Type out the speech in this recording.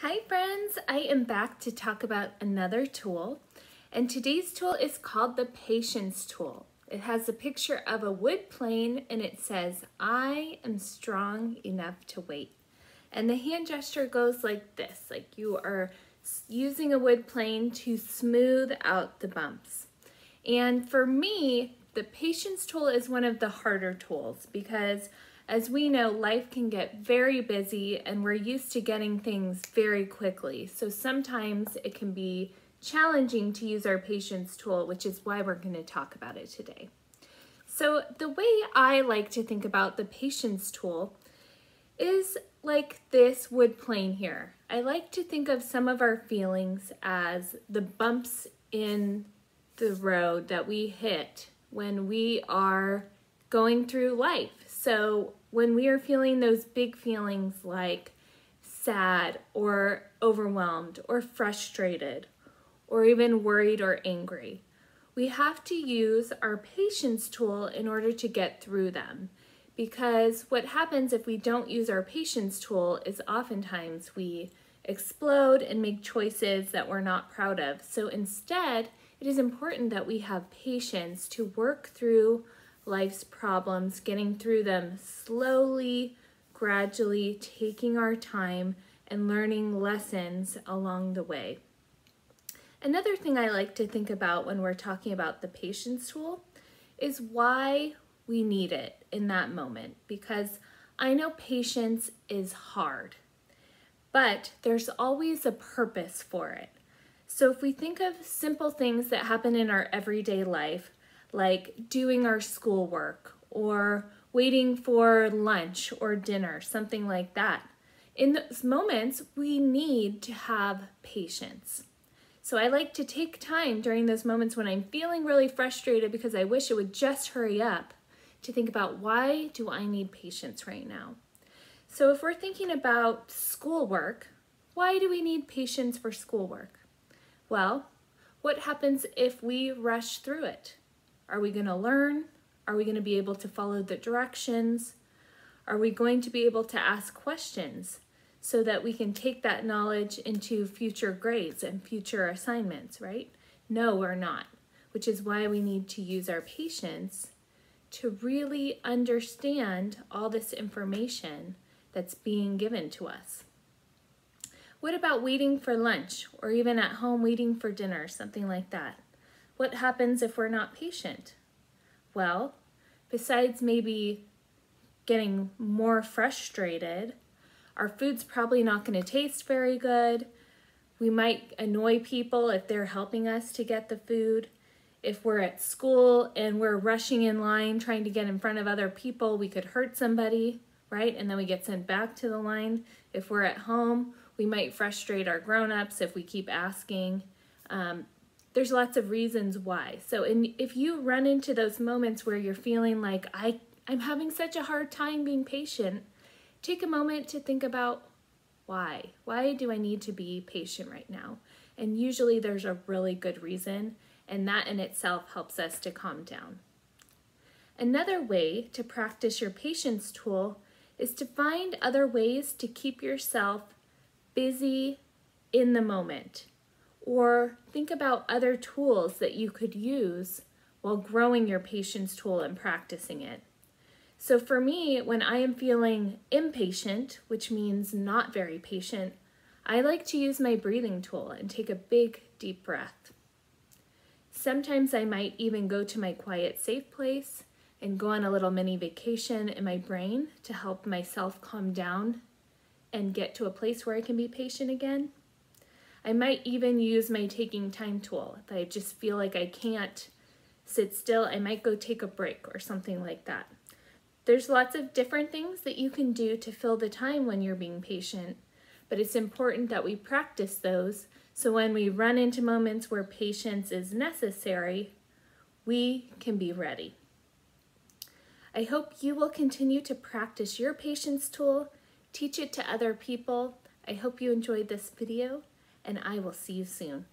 Hi friends, I am back to talk about another tool, and today's tool is called the Patience tool. It has a picture of a wood plane and it says, "I am strong enough to wait." And the hand gesture goes like this, like you are using a wood plane to smooth out the bumps. And for me, the Patience tool is one of the harder tools because as we know, life can get very busy and we're used to getting things very quickly. So sometimes it can be challenging to use our Patience tool, which is why we're going to talk about it today. So the way I like to think about the Patience tool is like this wood plane here. I like to think of some of our feelings as the bumps in the road that we hit when we are going through life. So when we are feeling those big feelings like sad or overwhelmed or frustrated or even worried or angry, we have to use our Patience tool in order to get through them. Because what happens if we don't use our Patience tool is oftentimes we explode and make choices that we're not proud of. So instead, it is important that we have patience to work through life's problems, getting through them slowly, gradually, taking our time and learning lessons along the way. Another thing I like to think about when we're talking about the Patience tool is why we need it in that moment, because I know patience is hard, but there's always a purpose for it. So if we think of simple things that happen in our everyday life, like doing our schoolwork or waiting for lunch or dinner, something like that, in those moments, we need to have patience. So I like to take time during those moments when I'm feeling really frustrated because I wish it would just hurry up to think about, why do I need patience right now? So if we're thinking about schoolwork, why do we need patience for schoolwork? Well, what happens if we rush through it? Are we going to learn? Are we going to be able to follow the directions? Are we going to be able to ask questions so that we can take that knowledge into future grades and future assignments, right? No, we're not, which is why we need to use our patience to really understand all this information that's being given to us. What about waiting for lunch or even at home waiting for dinner, something like that? What happens if we're not patient? Well, besides maybe getting more frustrated, our food's probably not going to taste very good. We might annoy people if they're helping us to get the food. If we're at school and we're rushing in line trying to get in front of other people, we could hurt somebody, right? And then we get sent back to the line. If we're at home, we might frustrate our grown-ups if we keep asking. There's lots of reasons why. So if you run into those moments where you're feeling like, I'm having such a hard time being patient, take a moment to think about why. Why do I need to be patient right now? And usually there's a really good reason, and that in itself helps us to calm down. Another way to practice your Patience tool is to find other ways to keep yourself busy in the moment, or think about other tools that you could use while growing your Patience tool and practicing it. So for me, when I am feeling impatient, which means not very patient, I like to use my breathing tool and take a big, deep breath. Sometimes I might even go to my quiet, safe place and go on a little mini vacation in my brain to help myself calm down and get to a place where I can be patient again. I might even use my taking time tool. If I just feel like I can't sit still, I might go take a break or something like that. There's lots of different things that you can do to fill the time when you're being patient, but it's important that we practice those so when we run into moments where patience is necessary, we can be ready. I hope you will continue to practice your Patience tool, teach it to other people. I hope you enjoyed this video, and I will see you soon.